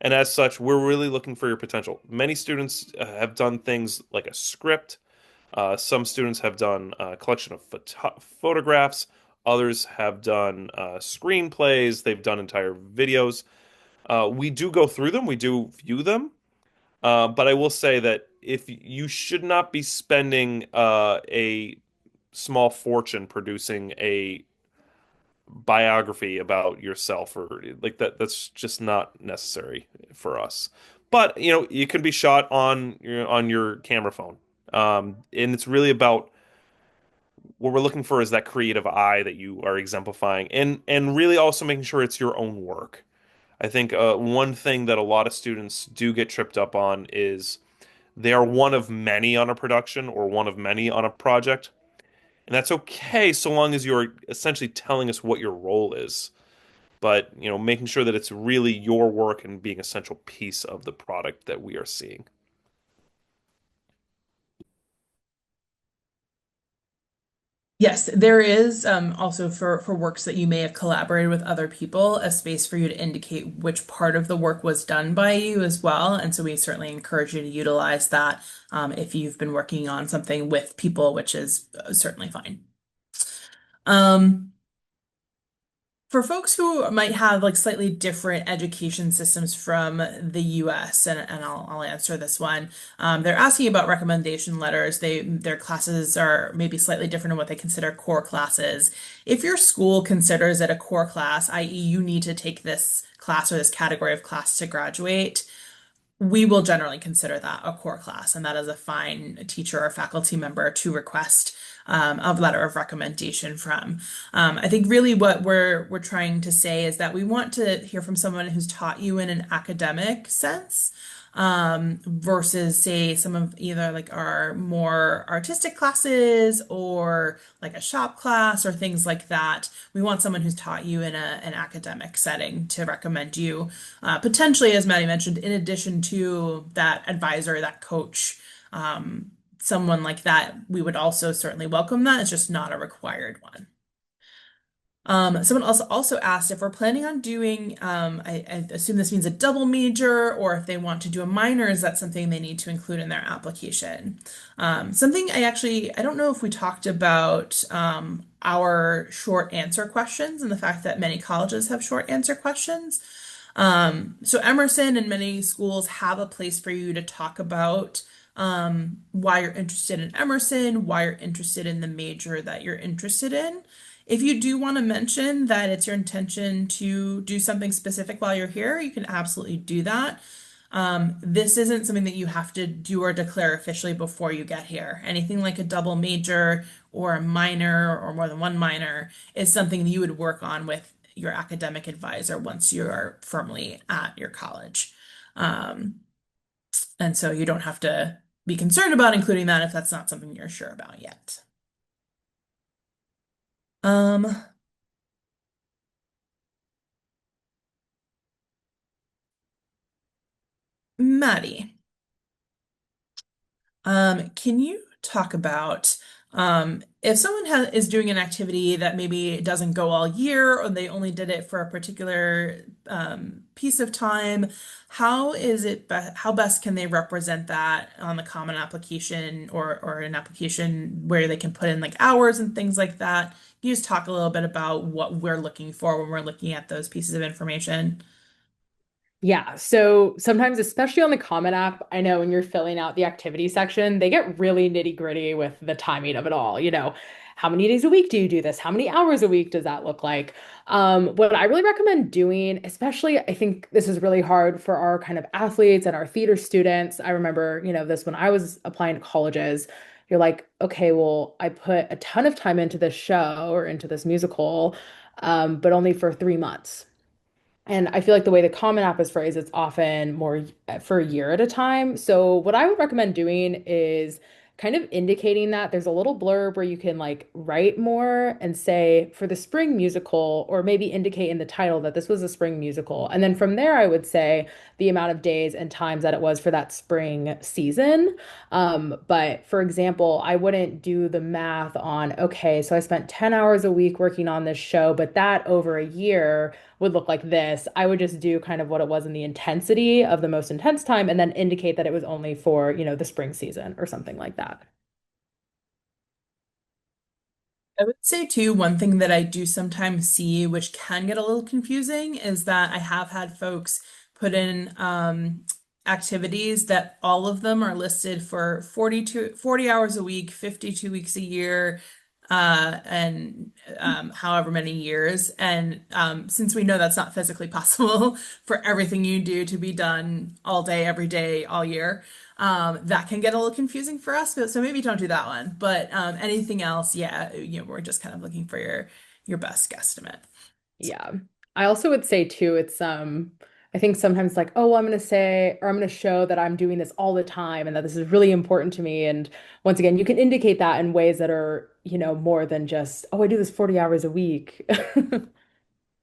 Speaker 3: And as such, we're really looking for your potential. Many students have done things like a script. Some students have done a collection of photographs. Others have done screenplays. They've done entire videos. We do go through them. We do view them. But I will say that if you should not be spending a small fortune producing a biography about yourself or like that's just not necessary for us. But it can be shot on your camera phone. And it's really about what we're looking for is that creative eye that you are exemplifying and really also making sure it's your own work. I think one thing that a lot of students do get tripped up on is they are one of many on a production or one of many on a project. And that's okay so long as you're essentially telling us what your role is. But, making sure that it's really your work and being a central piece of the product that we are seeing.
Speaker 1: Yes, there is also for works that you may have collaborated with other people, a space for you to indicate which part of the work was done by you as well. And so we certainly encourage you to utilize that if you've been working on something with people, which is certainly fine. Um, For folks who might have like slightly different education systems from the US, and I'll answer this one. They're asking about recommendation letters. Their classes are maybe slightly different in what they consider core classes. If your school considers it a core class, i.e., you need to take this class or this category of class to graduate, we will generally consider that a core class, and that is a fine teacher or faculty member to request a letter of recommendation from. I think really what we're trying to say is that we want to hear from someone who's taught you in an academic sense, versus say some of either like our more artistic classes or like a shop class or things like that. We want someone who's taught you in an academic setting to recommend you, potentially, as Maddie mentioned, in addition to that advisor, that coach, someone like that, we would also certainly welcome that. It's just not a required one. Someone also asked if we're planning on doing, I assume this means a double major, or if they want to do a minor, is that something they need to include in their application? Something I don't know if we talked about our short answer questions and the fact that many colleges have short answer questions. So Emerson and many schools have a place for you to talk about why you're interested in Emerson, why you're interested in the major that you're interested in. If you do want to mention that it's your intention to do something specific while you're here, you can absolutely do that. This isn't something that you have to do or declare officially before you get here. Anything like a double major or a minor or more than one minor is something that you would work on with your academic advisor once you are firmly at your college. Um, and so you don't have to be concerned about including that if that's not something you're sure about yet. Um, Maddie. Can you talk about if someone is doing an activity that maybe doesn't go all year or they only did it for a particular piece of time, how best can they represent that on the common application or an application where they can put in like hours and things like that? Can you just talk a little bit about what we're looking for when we're looking at those pieces of information?
Speaker 2: Yeah, so sometimes, especially on the Common App, I know when you're filling out the activity section, they get really nitty-gritty with the timing of it all. How many days a week do you do this? How many hours a week does that look like? What I really recommend doing, especially, I think this is really hard for our kind of athletes and our theater students. I remember, this when I was applying to colleges. You're like, okay, well, I put a ton of time into this show or into this musical, but only for 3 months. And I feel like the way the Common App is phrased, it's often more for a year at a time. So what I would recommend doing is kind of indicating that there's a little blurb where you can like write more and say for the spring musical, or maybe indicate in the title that this was a spring musical. And then from there, I would say the amount of days and times that it was for that spring season. But for example, I wouldn't do the math on, okay, so I spent 10 hours a week working on this show, but that over a year would look like this. I would just do kind of what it was in the intensity of the most intense time and then indicate that it was only for, the spring season or something like that.
Speaker 1: I would say too, one thing that I do sometimes see, which can get a little confusing, is that I have had folks put in activities that all of them are listed for 40 hours a week, 52 weeks a year, and however many years. And since we know that's not physically possible for everything you do to be done all day, every day, all year, that can get a little confusing for us. So maybe don't do that one. But anything else, yeah, we're just kind of looking for your best guesstimate.
Speaker 2: Yeah. I also would say too, it's I think sometimes like, oh, well, I'm gonna say or I'm gonna show that I'm doing this all the time and that this is really important to me. And once again, you can indicate that in ways that are, more than just, oh, I do this 40 hours a week.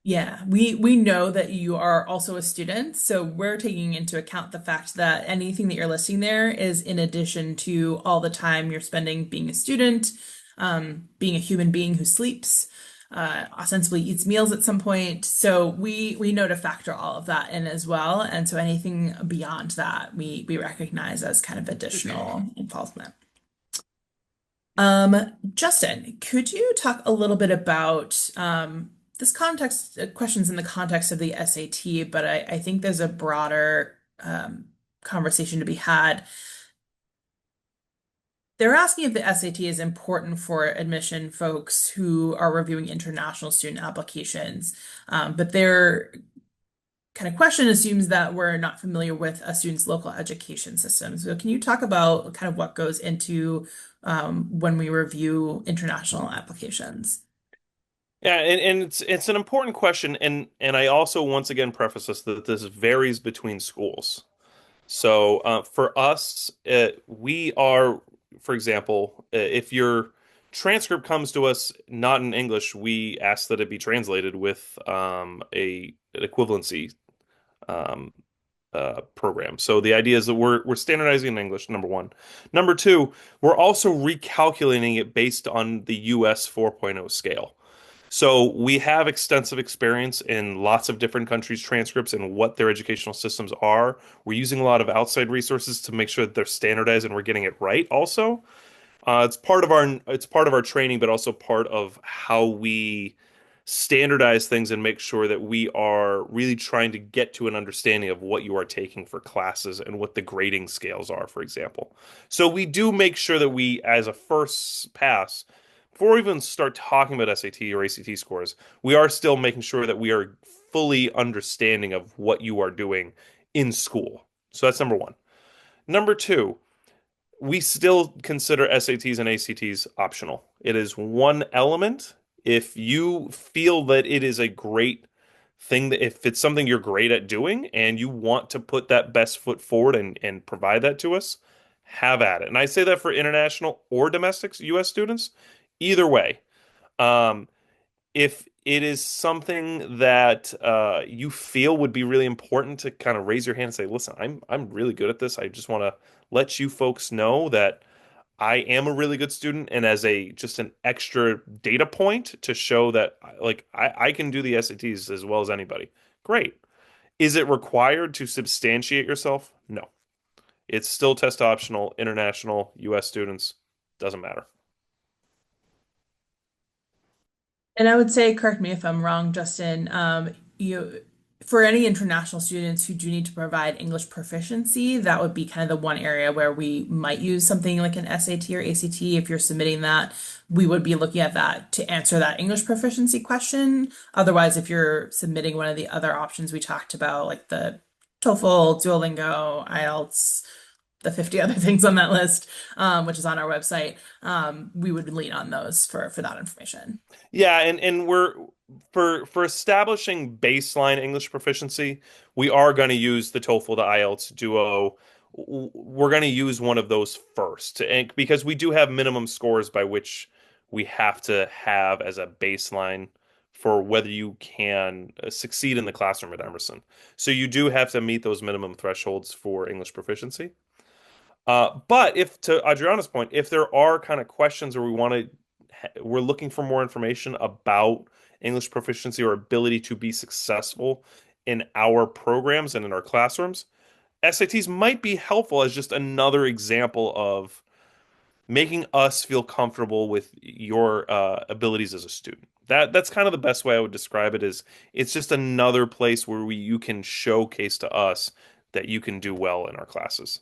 Speaker 1: Yeah, we know that you are also a student, so we're taking into account the fact that anything that you're listing there is in addition to all the time you're spending being a student. being a human being who sleeps, ostensibly eats meals at some point. So we know to factor all of that in as well. And so anything beyond that, we recognize as kind of additional involvement. Justin, could you talk a little bit about this context, questions in the context of the SAT, but I think there's a broader conversation to be had. They're asking if the SAT is important for admission folks who are reviewing international student applications, but their kind of question assumes that we're not familiar with a student's local education system. So can you talk about kind of what goes into when we review international applications?
Speaker 3: Yeah, and it's an important question, and I also once again preface this that this varies between schools. So for us, we are, for example, if your transcript comes to us not in English, we ask that it be translated with an equivalency um, program. So the idea is that we're standardizing in English, number one. Number two, we're also recalculating it based on the US 4.0 scale. So we have extensive experience in lots of different countries' transcripts and what their educational systems are. We're using a lot of outside resources to make sure that they're standardized and we're getting it right also. It's part of our training, but also part of how we standardize things and make sure that we are really trying to get to an understanding of what you are taking for classes and what the grading scales are, for example. So we do make sure that we, as a first pass, before we even start talking about SAT or ACT scores, we are still making sure that we are fully understanding of what you are doing in school. So that's number one. Number two, we still consider SATs and ACTs optional. It is one element. If you feel that it is a great thing, that if it's something you're great at doing and you want to put that best foot forward and provide that to us, have at it. And I say that for international or domestic US students, either way. Um, if it is something that you feel would be really important to kind of raise your hand and say, "Listen, I'm really good at this. I just want to let you folks know that I am a really good student," and as a just an extra data point to show that like I can do the SATs as well as anybody. Great. Is it required to substantiate yourself? No. It's still test optional, international, US students, doesn't matter.
Speaker 1: And I would say, correct me if I'm wrong, Justin, for any international students who do need to provide English proficiency, that would be kind of the one area where we might use something like an SAT or ACT. If you're submitting that, we would be looking at that to answer that English proficiency question. Otherwise, if you're submitting one of the other options we talked about, like the TOEFL, Duolingo, IELTS, the 50 other things on that list, which is on our website, we would lean on those for that information.
Speaker 3: Yeah, and we're for establishing baseline English proficiency, we are going to use the TOEFL, the IELTS, Duo. We're going to use one of those first, and because we do have minimum scores by which we have to have as a baseline for whether you can succeed in the classroom at Emerson. So you do have to meet those minimum thresholds for English proficiency. But if to Adriana's point, if there are kind of questions or we're looking for more information about English proficiency or ability to be successful in our programs and in our classrooms, SATs might be helpful as just another example of making us feel comfortable with your abilities as a student. That's kind of the best way I would describe it is it's just another place where you can showcase to us that you can do well in our classes.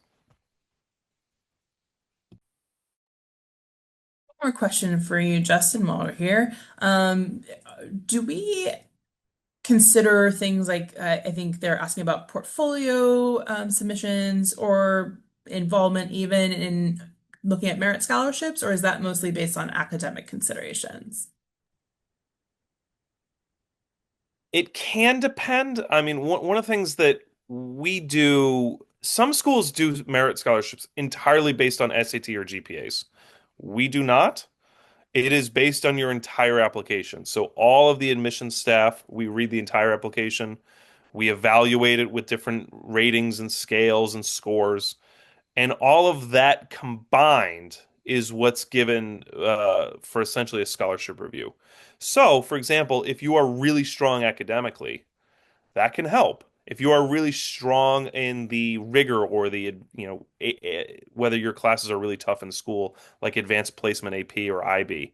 Speaker 1: More question for you, Justin, while we're here. Do we consider things like I think they're asking about portfolio submissions or involvement even in looking at merit scholarships, or is that mostly based on academic considerations?
Speaker 3: It can depend. I mean, one of the things that we do, some schools do merit scholarships entirely based on SAT or GPAs. We do not. It is based on your entire application. So all of the admissions staff, we read the entire application. We evaluate it with different ratings and scales and scores. And all of that combined is what's given for essentially a scholarship review. So, for example, if you are really strong academically, that can help. If you are really strong in the rigor or the, whether your classes are really tough in school, like advanced placement AP or IB,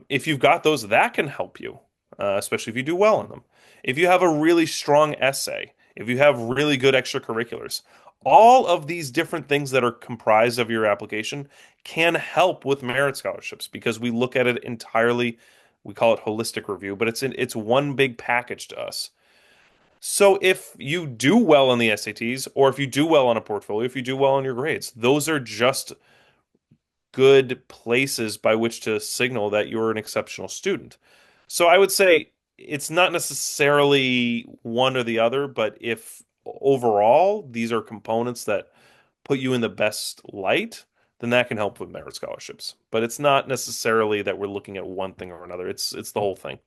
Speaker 3: if you've got those, that can help you, especially if you do well in them. If you have a really strong essay, if you have really good extracurriculars, all of these different things that are comprised of your application can help with merit scholarships because we look at it entirely, we call it holistic review, but it's one big package to us. So if you do well on the SATs, or if you do well on a portfolio, if you do well on your grades, those are just good places by which to signal that you're an exceptional student. So I would say it's not necessarily one or the other, but if overall these are components that put you in the best light, then that can help with merit scholarships. But it's not necessarily that we're looking at one thing or another. It's the whole thing.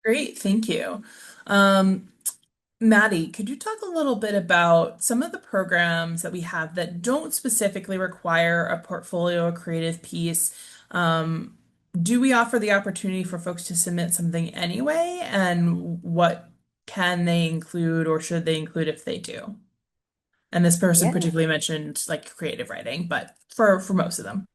Speaker 1: Great, thank you. Um, Maddie, could you talk a little bit about some of the programs that we have that don't specifically require a portfolio or creative piece? Um, do we offer the opportunity for folks to submit something anyway? And what can they include or should they include if they do? And this person
Speaker 2: Yeah.
Speaker 1: particularly mentioned like creative writing, but for most of them.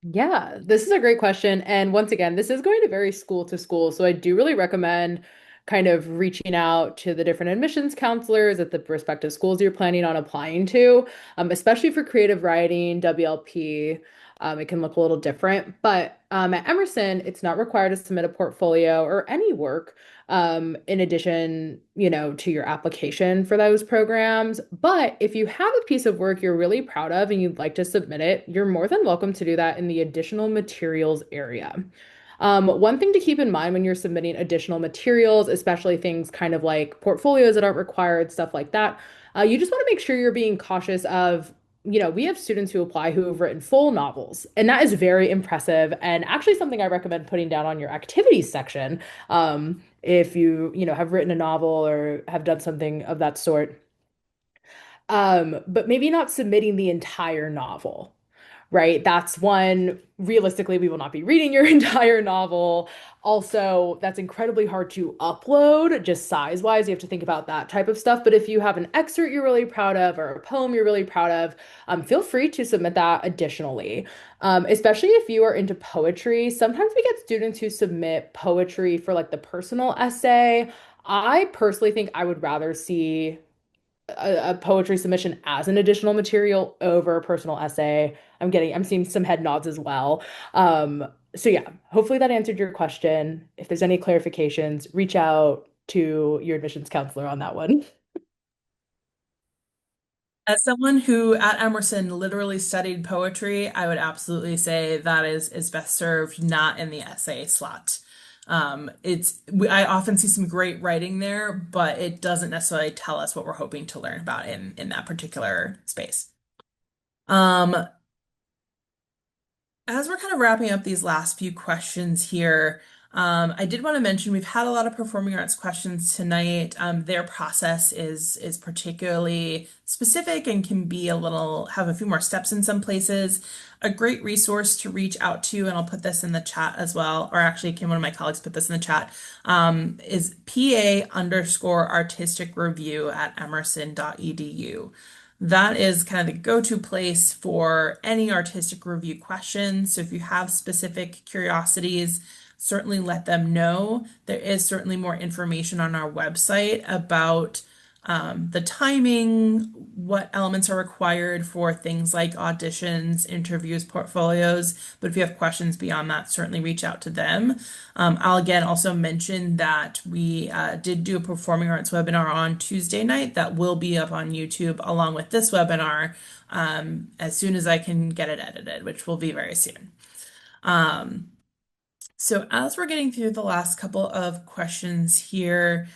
Speaker 2: Yeah, this is a great question. And once again, this is going to vary school to school. So I do really recommend kind of reaching out to the different admissions counselors at the respective schools you're planning on applying to, especially for creative writing, WLP. It can look a little different, but at Emerson, it's not required to submit a portfolio or any work in addition, to your application for those programs. But if you have a piece of work you're really proud of and you'd like to submit it, you're more than welcome to do that in the additional materials area. One thing to keep in mind when you're submitting additional materials, especially things kind of like portfolios that aren't required, stuff like that, you just want to make sure you're being cautious of, we have students who apply who have written full novels, and that is very impressive and actually something I recommend putting down on your activities section. If you have written a novel or have done something of that sort. But maybe not submitting the entire novel, right? That's one, realistically, we will not be reading your entire novel. Also, that's incredibly hard to upload, just size-wise. You have to think about that type of stuff. But if you have an excerpt you're really proud of or a poem you're really proud of, feel free to submit that additionally. Especially if you are into poetry. Sometimes we get students who submit poetry for like the personal essay. I personally think I would rather see a poetry submission as an additional material over a personal essay. I'm seeing some head nods as well. So yeah, hopefully that answered your question. If there's any clarifications, reach out to your admissions counselor on that one.
Speaker 1: As someone who at Emerson literally studied poetry, I would absolutely say that is best served not in the essay slot. I often see some great writing there, but it doesn't necessarily tell us what we're hoping to learn about in that particular space. Um, as we're kind of wrapping up these last few questions here, I did want to mention we've had a lot of performing arts questions tonight. Their process is particularly specific and can be have a few more steps in some places. A great resource to reach out to, and I'll put this in the chat as well, or actually, can one of my colleagues put this in the chat, is PA_artistic review at emerson.edu. That is kind of the go-to place for any artistic review questions. So if you have specific curiosities, certainly let them know. There is certainly more information on our website about the timing, what elements are required for things like auditions, interviews, portfolios. But if you have questions beyond that, certainly reach out to them. I'll again also mention that we did do a performing arts webinar on Tuesday night that will be up on YouTube along with this webinar as soon as I can get it edited, which will be very soon. So as we're getting through the last couple of questions here,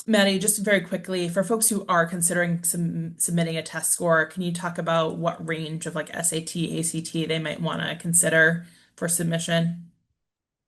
Speaker 1: Maddie, just very quickly, for folks who are considering submitting a test score, can you talk about what range of like SAT, ACT they might want to consider for submission?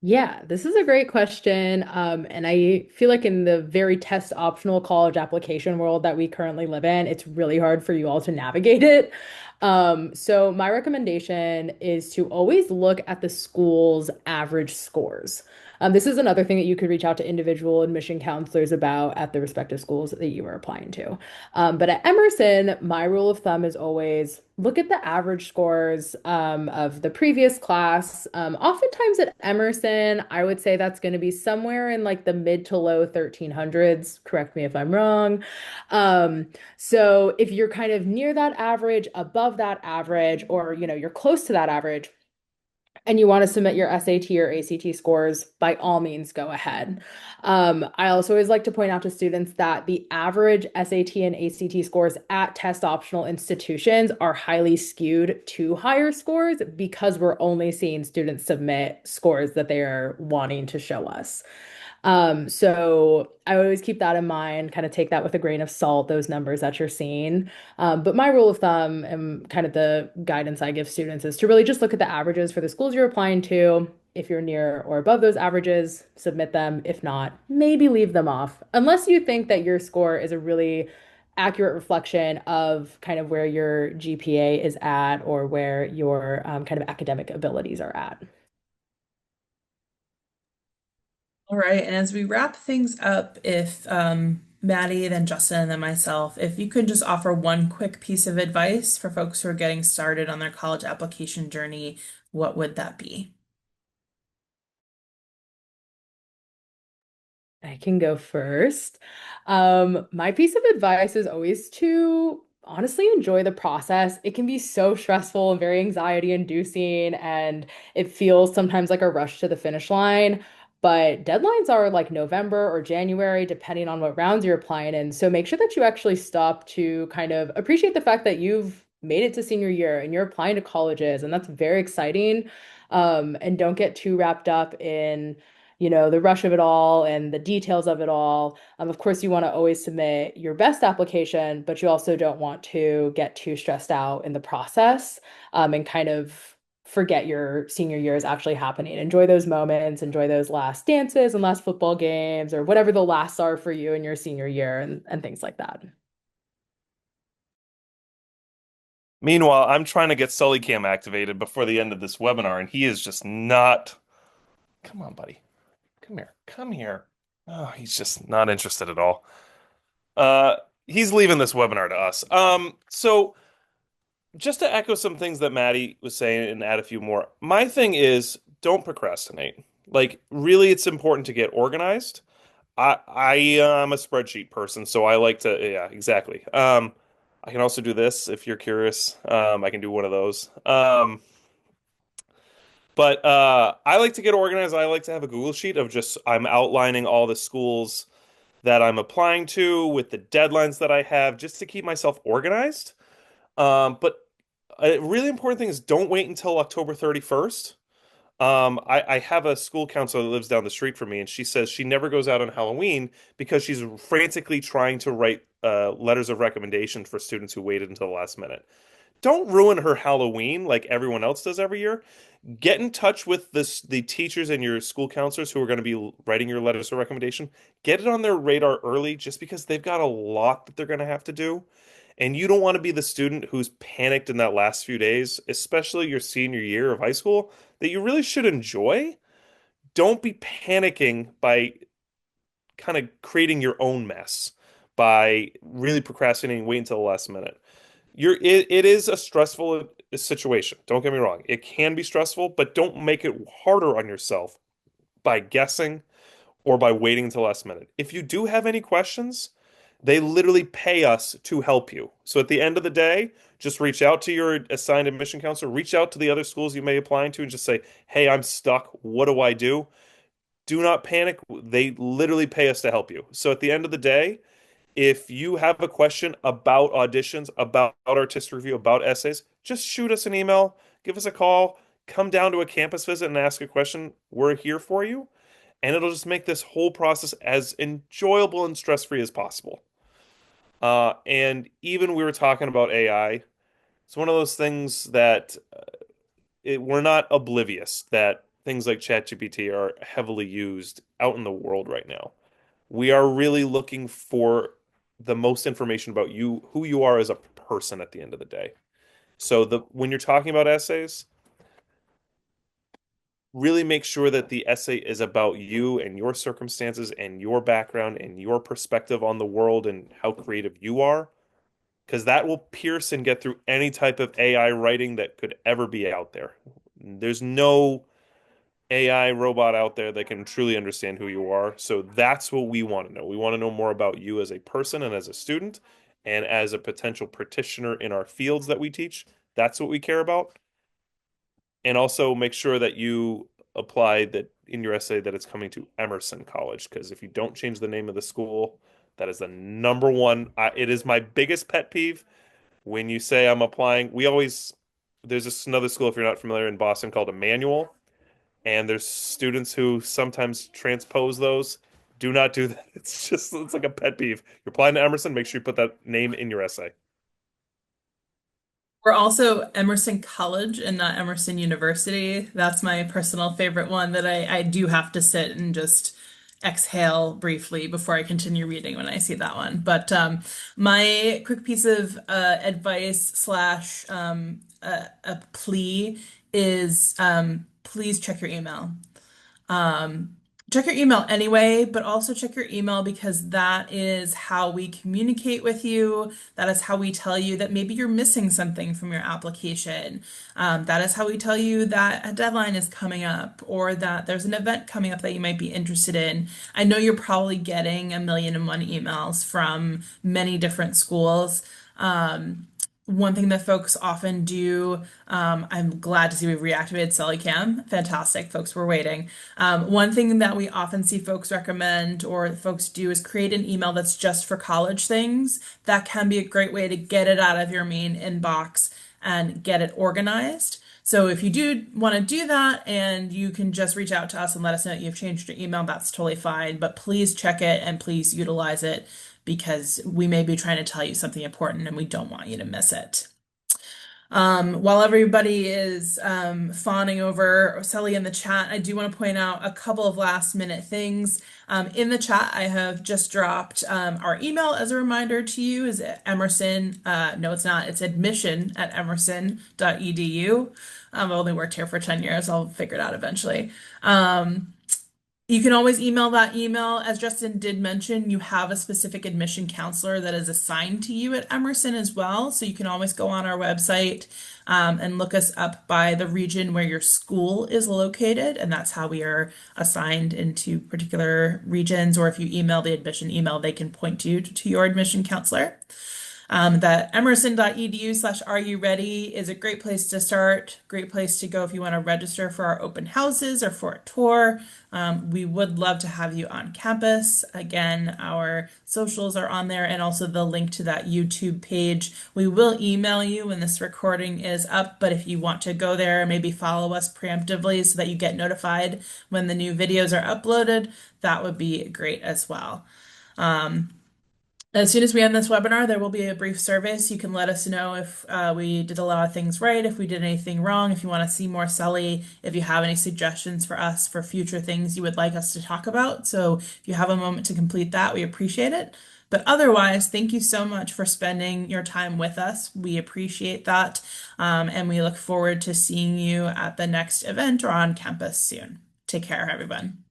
Speaker 2: Yeah, this is a great question. And I feel like in the very test optional college application world that we currently live in, it's really hard for you all to navigate it. So my recommendation is to always look at the school's average scores. This is another thing that you could reach out to individual admission counselors about at the respective schools that you are applying to. But at Emerson, my rule of thumb is always look at the average scores of the previous class. Oftentimes at Emerson, I would say that's going to be somewhere in like the mid to low 1300s. Correct me if I'm wrong. Um, so if you're kind of near that average, above that average, or you're close to that average, and you want to submit your SAT or ACT scores, by all means, go ahead. I also always like to point out to students that the average SAT and ACT scores at test optional institutions are highly skewed to higher scores because we're only seeing students submit scores that they are wanting to show us. So I always keep that in mind, kind of take that with a grain of salt, those numbers that you're seeing. But my rule of thumb and kind of the guidance I give students is to really just look at the averages for the schools you're applying to. If you're near or above those averages, submit them. If not, maybe leave them off, unless you think that your score is a really accurate reflection of kind of where your GPA is at or where your kind of academic abilities are at.
Speaker 1: All right, and as we wrap things up, if Maddie, then Justin, and then myself, if you could just offer one quick piece of advice for folks who are getting started on their college application journey, what would that be?
Speaker 2: I can go first. My piece of advice is always to honestly enjoy the process. It can be so stressful and very anxiety inducing, and it feels sometimes like a rush to the finish line. But deadlines are like November or January, depending on what rounds you're applying in. So make sure that you actually stop to kind of appreciate the fact that you've made it to senior year and you're applying to colleges, and that's very exciting. And don't get too wrapped up in the rush of it all and the details of it all. Of course, you want to always submit your best application, but you also don't want to get too stressed out in the process, and kind of forget your senior year is actually happening. Enjoy those moments, enjoy those last dances and last football games, or whatever the lasts are for you in your senior year and things like that.
Speaker 3: Meanwhile, I'm trying to get SullyCam activated before the end of this webinar, and he is just not. Come on, buddy. Come here. Come here. Oh, he's just not interested at all. Uh, he's leaving this webinar to us. So just to echo some things that Maddie was saying and add a few more, my thing is don't procrastinate. Like, really, it's important to get organized. I am a spreadsheet person, so I like to, yeah, exactly. I can also do this if you're curious. I can do one of those. But I like to get organized. I like to have a Google sheet of just I'm outlining all the schools that I'm applying to with the deadlines that I have just to keep myself organized. But a really important thing is don't wait until October 31st. I have a school counselor that lives down the street from me, and she says she never goes out on Halloween because she's frantically trying to write letters of recommendation for students who waited until the last minute. Don't ruin her Halloween like everyone else does every year. Get in touch with the teachers and your school counselors who are going to be writing your letters of recommendation. Get it on their radar early just because they've got a lot that they're going to have to do. And you don't want to be the student who's panicked in that last few days, especially your senior year of high school, that you really should enjoy. Don't be panicking by kind of creating your own mess by really procrastinating, wait until the last minute. It is a stressful situation. Don't get me wrong. It can be stressful, but don't make it harder on yourself by guessing or by waiting until the last minute. If you do have any questions, they literally pay us to help you. So at the end of the day, just reach out to your assigned admission counselor, reach out to the other schools you may apply to, and just say, "Hey, I'm stuck. What do I do?" Do not panic. They literally pay us to help you. So at the end of the day, if you have a question about auditions, about artistic review, about essays, just shoot us an email, give us a call, come down to a campus visit and ask a question. We're here for you, and it'll just make this whole process as enjoyable and stress-free as possible. And even we were talking about AI. It's one of those things that we're not oblivious that things like ChatGPT are heavily used out in the world right now. We are really looking for the most information about you, who you are as a person at the end of the day. So when you're talking about essays, really make sure that the essay is about you and your circumstances and your background and your perspective on the world and how creative you are, because that will pierce and get through any type of AI writing that could ever be out there. There's no AI robot out there that can truly understand who you are. So that's what we want to know. We want to know more about you as a person and as a student and as a potential practitioner in our fields that we teach. That's what we care about. And also make sure that you apply that in your essay that it's coming to Emerson College, because if you don't change the name of the school, that is the number one. It is my biggest pet peeve when you say I'm applying. There's another school, if you're not familiar, in Boston called Emmanuel, and there's students who sometimes transpose those. Do not do that. It's like a pet peeve. You're applying to Emerson, make sure you put that name in your essay.
Speaker 1: We're also Emerson College and not Emerson University. That's my personal favorite one that I do have to sit and just exhale briefly before I continue reading when I see that one. But my quick piece of advice slash a plea is please check your email. Um, Check your email anyway, but also check your email because that is how we communicate with you. That is how we tell you that maybe you're missing something from your application. That is how we tell you that a deadline is coming up or that there's an event coming up that you might be interested in. I know you're probably getting a million and one emails from many different schools. One thing that folks often do, I'm glad to see we've reactivated SellyCam. Fantastic, folks, we're waiting. One thing that we often see folks recommend or folks do is create an email that's just for college things. That can be a great way to get it out of your main inbox and get it organized. So if you do want to do that and you can just reach out to us and let us know that you've changed your email, that's totally fine. But please check it and please utilize it because we may be trying to tell you something important and we don't want you to miss it. While everybody is fawning over Sally in the chat, I do want to point out a couple of last minute things. In the chat, I have just dropped our email as a reminder to you is Emerson. No, it's not. It's admission@emerson.edu. I've only worked here for 10 years. I'll figure it out eventually. You can always email that email. As Justin did mention, you have a specific admission counselor that is assigned to you at Emerson as well. So you can always go on our website and look us up by the region where your school is located. And that's how we are assigned into particular regions. Or if you email the admission email, they can point you to your admission counselor. That emerson.edu/areyouready is a great place to start, great place to go if you want to register for our open houses or for a tour. We would love to have you on campus. Again, our socials are on there and also the link to that YouTube page. We will email you when this recording is up, but if you want to go there, maybe follow us preemptively so that you get notified when the new videos are uploaded, that would be great as well. As soon as we end this webinar, there will be a brief survey so you can let us know if we did a lot of things right, if we did anything wrong, if you want to see more Sully, if you have any suggestions for us for future things you would like us to talk about. So if you have a moment to complete that, we appreciate it. But otherwise, thank you so much for spending your time with us. We appreciate that. And we look forward to seeing you at the next event or on campus soon. Take care, everyone.